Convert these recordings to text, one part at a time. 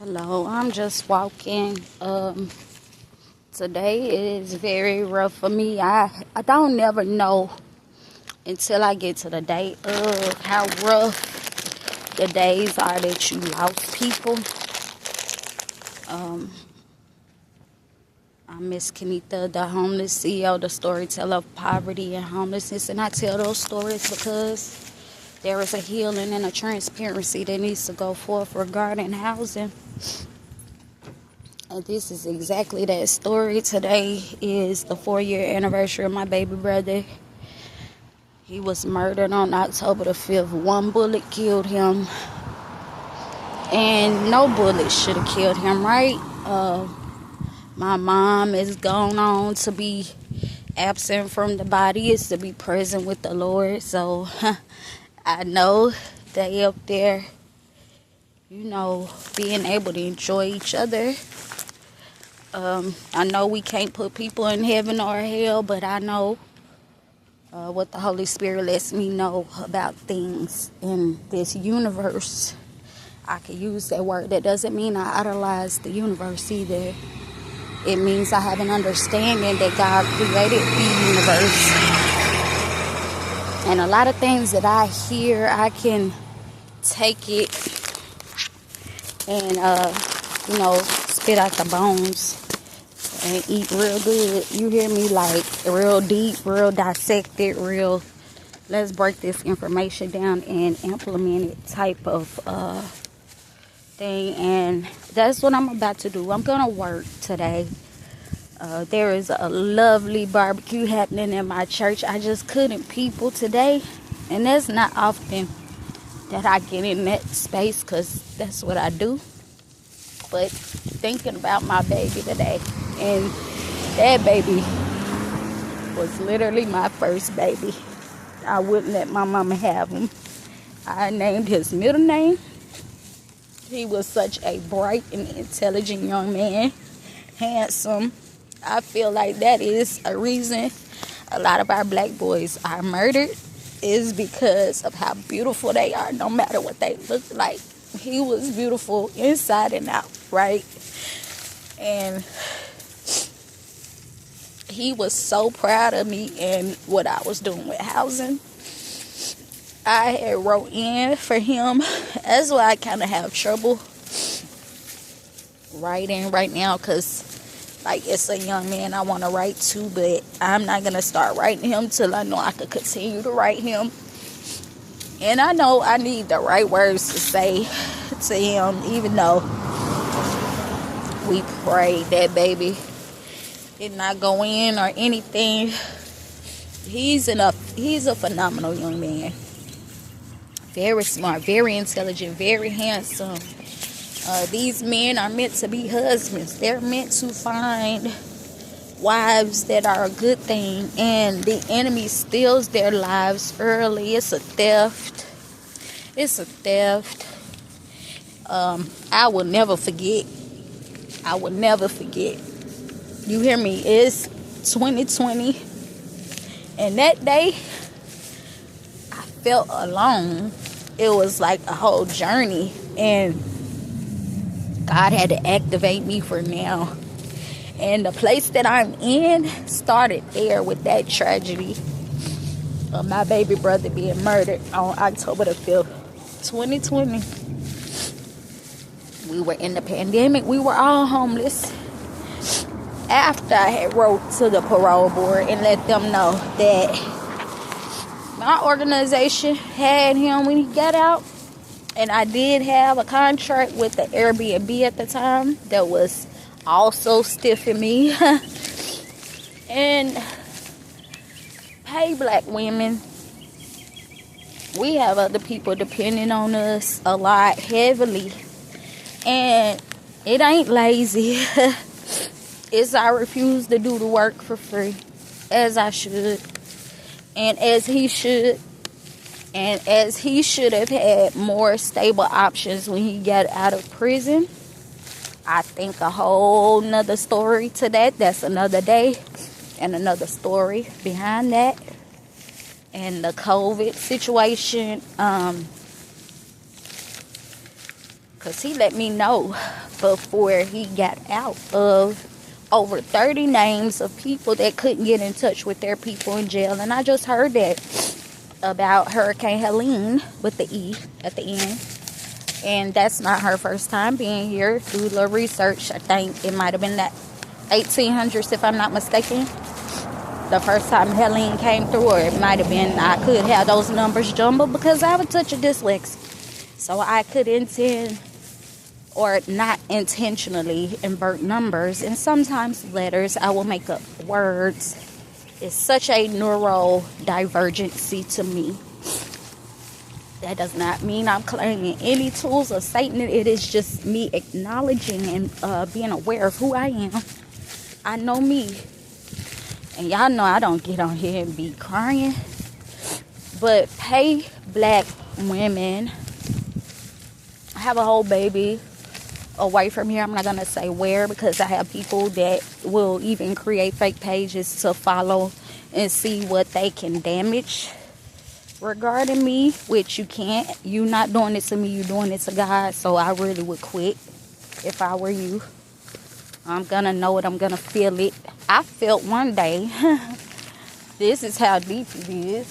Hello, I'm just walking. Today is very rough for me. I don't never know until I get to the day of how rough the days are that you lost people. I'm Miss Kenita, the homeless CEO, the storyteller of poverty and homelessness, and I tell those stories because there is a healing and a transparency that needs to go forth regarding housing. And this is exactly that story. Today is the 4-year anniversary of my baby brother. He was murdered on October the 5th. One bullet killed him. And no bullet should have killed him, right? My mom is gone on to be absent from the body, is to be present with the Lord. So I know they up there, being able to enjoy each other. I know we can't put people in heaven or hell, but I know what the Holy Spirit lets me know about things in this universe. I can use that word. That doesn't mean I idolize the universe either. It means I have an understanding that God created the universe. And a lot of things that I hear, I can take it and, spit out the bones and eat real good. You hear me? Like real deep, real dissected, real let's break this information down and implement it type of thing. And that's what I'm about to do. I'm gonna work today. There is a lovely barbecue happening in my church. I just couldn't people today, and that's not often that I get in that space because that's what I do. But thinking about my baby today, and that baby was literally my first baby. I wouldn't let my mama have him. I named his middle name. He was such a bright and intelligent young man, handsome. I feel like that is a reason a lot of our black boys are murdered, is because of how beautiful they are, no matter what they look like. He was beautiful inside and out, right? And he was so proud of me and what I was doing with housing. I had wrote in for him. That's why I kind of have trouble writing right now, because it's a young man I want to write to, but I'm not going to start writing him till I know I could continue to write him. And I know I need the right words to say to him, even though we prayed that baby did not go in or anything. He's a phenomenal young man. Very smart, very intelligent, very handsome. These men are meant to be husbands. They're meant to find wives that are a good thing, and the enemy steals their lives early. It's a theft. I will never forget. You hear me? It's 2020, and that day I felt alone. It was like a whole journey, and God had to activate me for now. And the place that I'm in started there with that tragedy of my baby brother being murdered on October the 5th, 2020. We were in the pandemic. We were all homeless. After I had wrote to the parole board and let them know that my organization had him when he got out, and I did have a contract with the Airbnb at the time that was also stiffing me. And hey, black women, we have other people depending on us a lot heavily, and it ain't lazy. It's I refuse to do the work for free, as I should, and as he should. And as he should have had more stable options when he got out of prison. I think a whole nother story to that. That's another day and another story behind that. And the COVID situation. Because he let me know before he got out of over 30 names of people that couldn't get in touch with their people in jail. And I just heard that about Hurricane Helene with the E at the end. And that's not her first time being here. Do a little research. I think it might have been that 1800s, if I'm not mistaken. The first time Helene came through, or it might have been, I could have those numbers jumbled because I have a touch of dyslexia. So I could intend or not intentionally invert numbers. And sometimes letters, I will make up words. It's such a neurodivergency to me. That does not mean I'm claiming any tools of Satan. It is just me acknowledging and being aware of who I am. I know me. And y'all know I don't get on here and be crying. But pay black women. I have a whole baby away from here. I'm not going to say where, because I have people that will even create fake pages to follow and see what they can damage regarding me, which you can't. You not doing it to me, you doing it to God. So I really would quit if I were you. I'm gonna know it, I'm gonna feel it. I felt one day, this is how deep it is,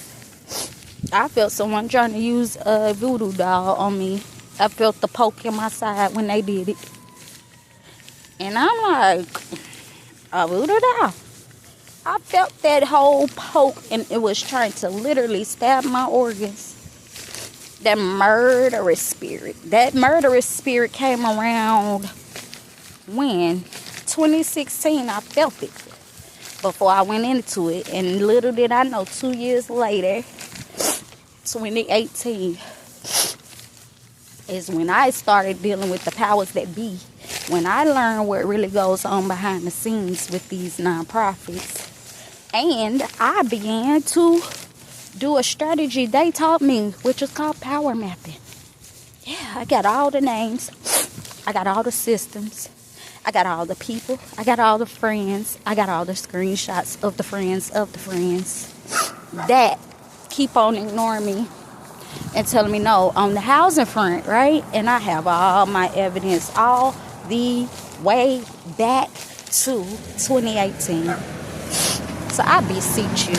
I felt someone trying to use a voodoo doll on me. I felt the poke in my side when they did it. And I'm like, a voodoo doll? I felt that whole poke, and it was trying to literally stab my organs. That murderous spirit. That murderous spirit came around when? 2016, I felt it before I went into it. And little did I know, 2 years later, 2018, is when I started dealing with the powers that be. When I learned what really goes on behind the scenes with these nonprofits. And I began to do a strategy they taught me, which is called power mapping. Yeah, I got all the names. I got all the systems. I got all the people. I got all the friends. I got all the screenshots of the friends that keep on ignoring me and telling me no on the housing front, right? And I have all my evidence all the way back to 2018. So I beseech you.